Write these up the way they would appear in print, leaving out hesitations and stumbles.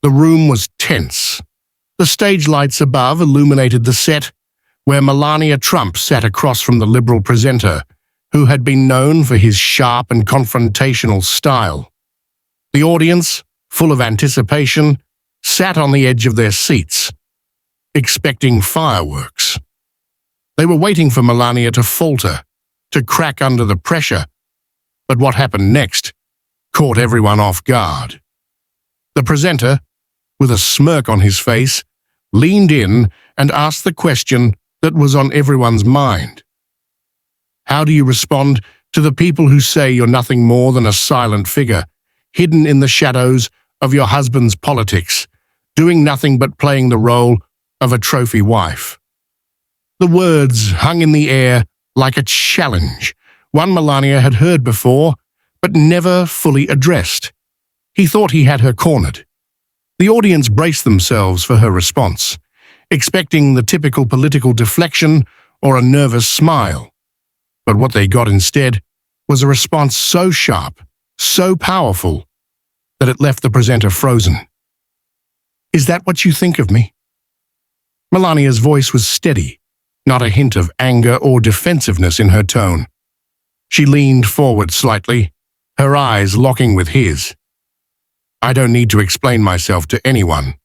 The room was tense. The stage lights above illuminated the set, where Melania Trump sat across from the Liberal presenter, who had been known for his sharp and confrontational style. The audience, full of anticipation, sat on the edge of their seats, expecting fireworks. They were waiting for Melania to falter, to crack under the pressure, but what happened next caught everyone off guard. The presenter, with a smirk on his face, leaned in and asked the question that was on everyone's mind. How do you respond to the people who say you're nothing more than a silent figure, hidden in the shadows of your husband's politics, doing nothing but playing the role of a trophy wife? The words hung in the air like a challenge, one Melania had heard before, but never fully addressed. He thought he had her cornered. The audience braced themselves for her response, expecting the typical political deflection or a nervous smile. But what they got instead was a response so sharp, so powerful, that it left the presenter frozen. "Is that what you think of me?" Melania's voice was steady, not a hint of anger or defensiveness in her tone. She leaned forward slightly, her eyes locking with his. "I don't need to explain myself to anyone.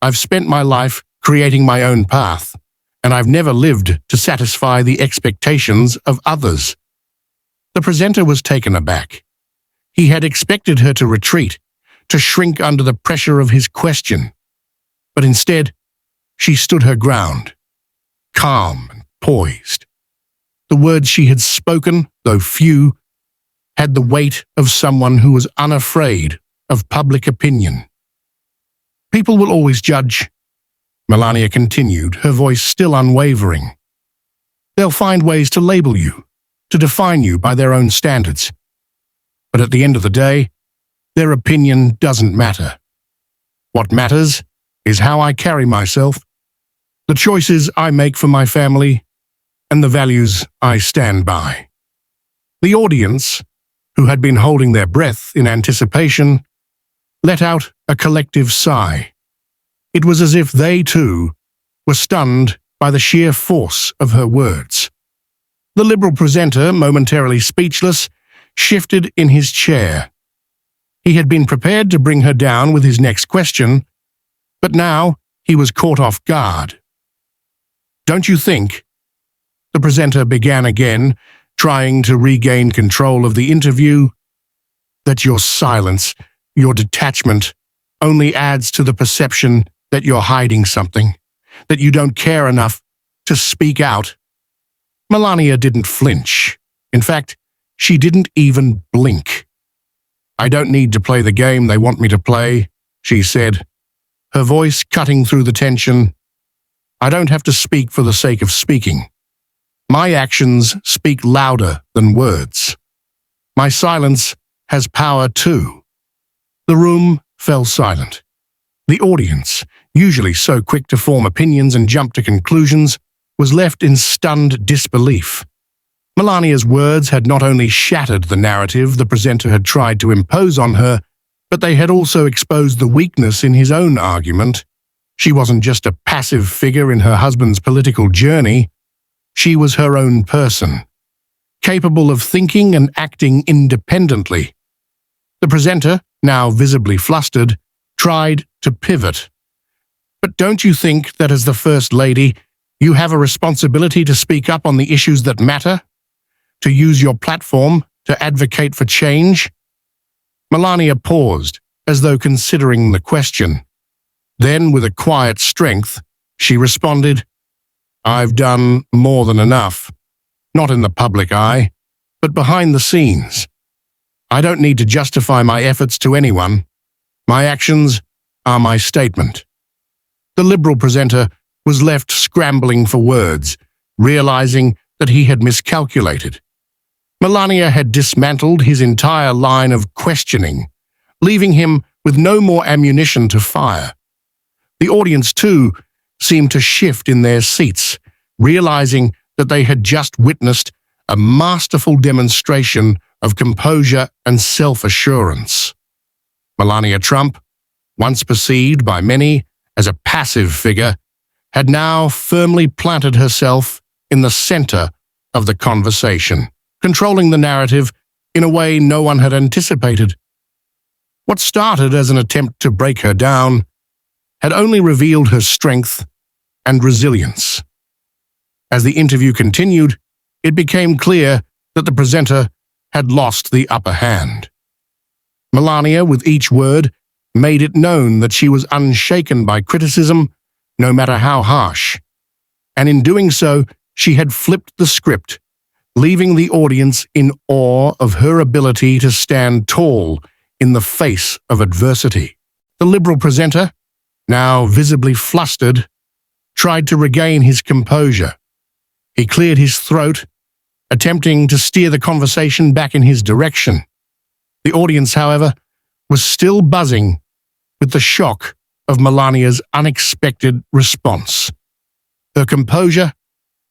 I've spent my life creating my own path, and I've never lived to satisfy the expectations of others." The presenter was taken aback. He had expected her to retreat, to shrink under the pressure of his question. But instead, she stood her ground, calm and poised. The words she had spoken, though few, had the weight of someone who was unafraid of public opinion. "People will always judge," Melania continued, her voice still unwavering. "They'll find ways to label you, to define you by their own standards. But at the end of the day, their opinion doesn't matter. What matters is how I carry myself, the choices I make for my family, and the values I stand by." The audience, who had been holding their breath in anticipation, let out a collective sigh. It was as if they, too, were stunned by the sheer force of her words. The Liberal presenter, momentarily speechless, shifted in his chair. He had been prepared to bring her down with his next question, but now he was caught off guard. "Don't you think," the presenter began again, trying to regain control of the interview, "that your silence, your detachment, only adds to the perception that you're hiding something, that you don't care enough to speak out?" Melania didn't flinch. In fact, she didn't even blink. "I don't need to play the game they want me to play," she said, her voice cutting through the tension. "I don't have to speak for the sake of speaking. My actions speak louder than words. My silence has power too." The room fell silent. The audience, usually so quick to form opinions and jump to conclusions, was left in stunned disbelief. Melania's words had not only shattered the narrative the presenter had tried to impose on her, but they had also exposed the weakness in his own argument. She wasn't just a passive figure in her husband's political journey. She was her own person, capable of thinking and acting independently. The presenter, now visibly flustered, tried to pivot. "But don't you think that as the First Lady, you have a responsibility to speak up on the issues that matter? To use your platform to advocate for change?" Melania paused, as though considering the question. Then, with a quiet strength, she responded, "I've done more than enough. Not in the public eye, but behind the scenes. I don't need to justify my efforts to anyone. My actions are my statement." The Liberal presenter was left scrambling for words, realizing that he had miscalculated. Melania had dismantled his entire line of questioning, leaving him with no more ammunition to fire. The audience, too, seemed to shift in their seats, realizing that they had just witnessed a masterful demonstration of composure and self-assurance. Melania Trump, once perceived by many as a passive figure, had now firmly planted herself in the center of the conversation, controlling the narrative in a way no one had anticipated. What started as an attempt to break her down had only revealed her strength and resilience. As the interview continued, it became clear that the presenter had lost the upper hand. Melania, with each word, made it known that she was unshaken by criticism, no matter how harsh. And in doing so, she had flipped the script, leaving the audience in awe of her ability to stand tall in the face of adversity. The Liberal presenter, now visibly flustered, tried to regain his composure. He cleared his throat, attempting to steer the conversation back in his direction. The audience, however, was still buzzing with the shock of Melania's unexpected response. Her composure,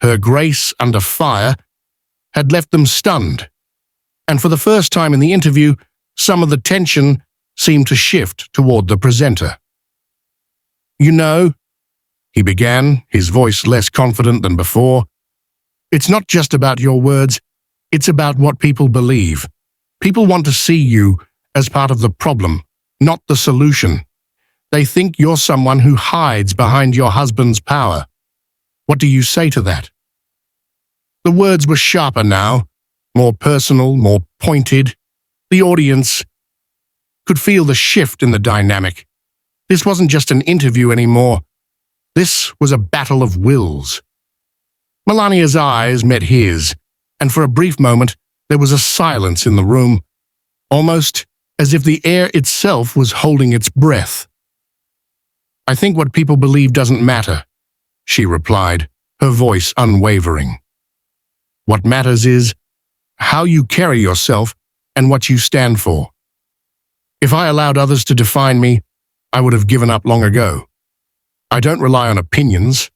her grace under fire, had left them stunned, and for the first time in the interview, some of the tension seemed to shift toward the presenter. "You know," he began, his voice less confident than before, "it's not just about your words, it's about what people believe. People want to see you as part of the problem, not the solution. They think you're someone who hides behind your husband's power. What do you say to that?" The words were sharper now, more personal, more pointed. The audience could feel the shift in the dynamic. This wasn't just an interview anymore. This was a battle of wills. Melania's eyes met his, and for a brief moment there was a silence in the room, almost as if the air itself was holding its breath. "I think what people believe doesn't matter," she replied, her voice unwavering. "What matters is how you carry yourself and what you stand for. If I allowed others to define me, I would have given up long ago. I don't rely on opinions.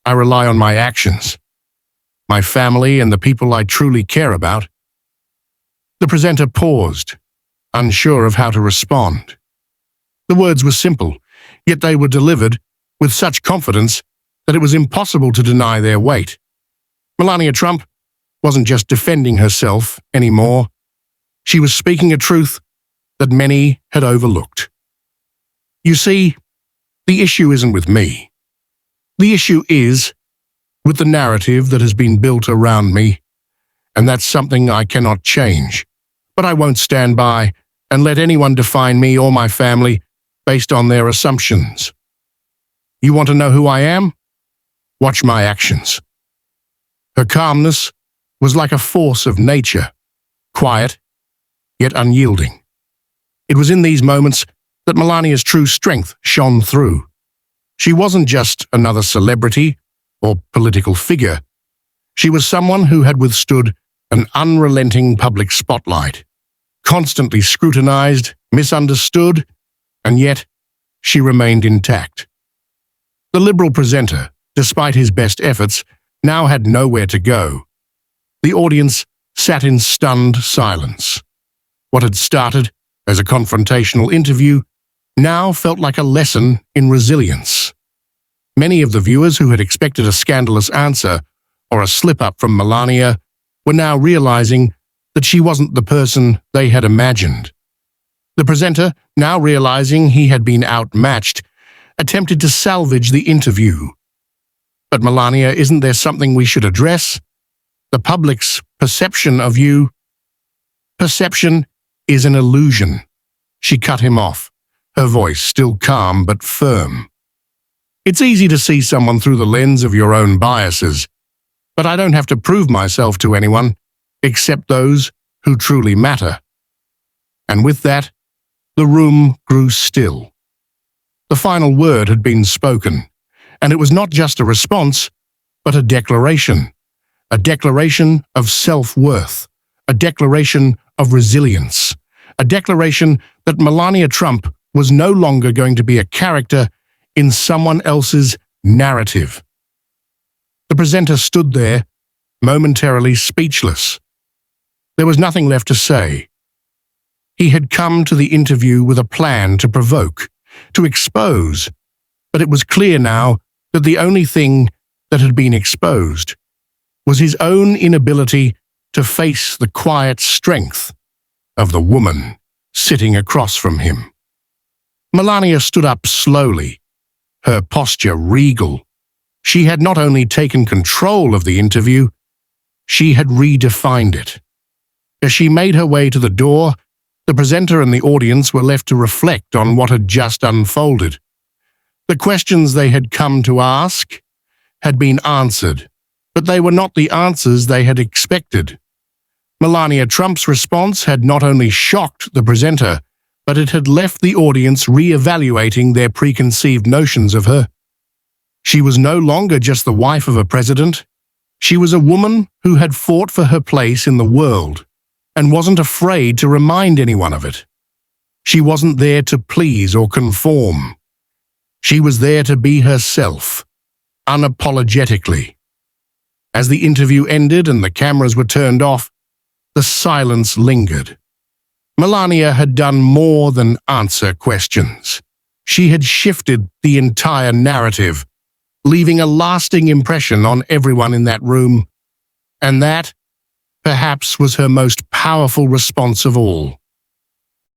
I rely on my actions, my family and the people I truly care about." The presenter paused, unsure of how to respond. The words were simple, yet they were delivered with such confidence that it was impossible to deny their weight. Melania Trump wasn't just defending herself anymore. She was speaking a truth that many had overlooked. "You see, the issue isn't with me. The issue is with the narrative that has been built around me, and that's something I cannot change. But I won't stand by and let anyone define me or my family based on their assumptions. You want to know who I am? Watch my actions." Her calmness was like a force of nature, quiet, yet unyielding. It was in these moments that Melania's true strength shone through. She wasn't just another celebrity or political figure. She was someone who had withstood an unrelenting public spotlight, constantly scrutinized, misunderstood, and yet she remained intact. The Liberal presenter, despite his best efforts, now had nowhere to go. The audience sat in stunned silence. What had started as a confrontational interview now felt like a lesson in resilience. Many of the viewers who had expected a scandalous answer or a slip-up from Melania were now realizing that she wasn't the person they had imagined. The presenter, now realizing he had been outmatched, attempted to salvage the interview. "But Melania, isn't there something we should address? The public's perception of you." "Perception is an illusion," she cut him off, her voice still calm but firm. "It's easy to see someone through the lens of your own biases, but I don't have to prove myself to anyone except those who truly matter." And with that, the room grew still. The final word had been spoken, and it was not just a response, but a declaration of self-worth, a declaration of resilience, a declaration that Melania Trump was no longer going to be a character in someone else's narrative. The presenter stood there, momentarily speechless. There was nothing left to say. He had come to the interview with a plan to provoke, to expose, but it was clear now that the only thing that had been exposed was his own inability to face the quiet strength of the woman sitting across from him. Melania stood up slowly, her posture regal. She had not only taken control of the interview, she had redefined it. As she made her way to the door, the presenter and the audience were left to reflect on what had just unfolded. The questions they had come to ask had been answered, but they were not the answers they had expected. Melania Trump's response had not only shocked the presenter, but it had left the audience re-evaluating their preconceived notions of her. She was no longer just the wife of a president. She was a woman who had fought for her place in the world and wasn't afraid to remind anyone of it. She wasn't there to please or conform. She was there to be herself, unapologetically. As the interview ended and the cameras were turned off, the silence lingered. Melania had done more than answer questions. She had shifted the entire narrative, leaving a lasting impression on everyone in that room. And that, perhaps, was her most powerful response of all.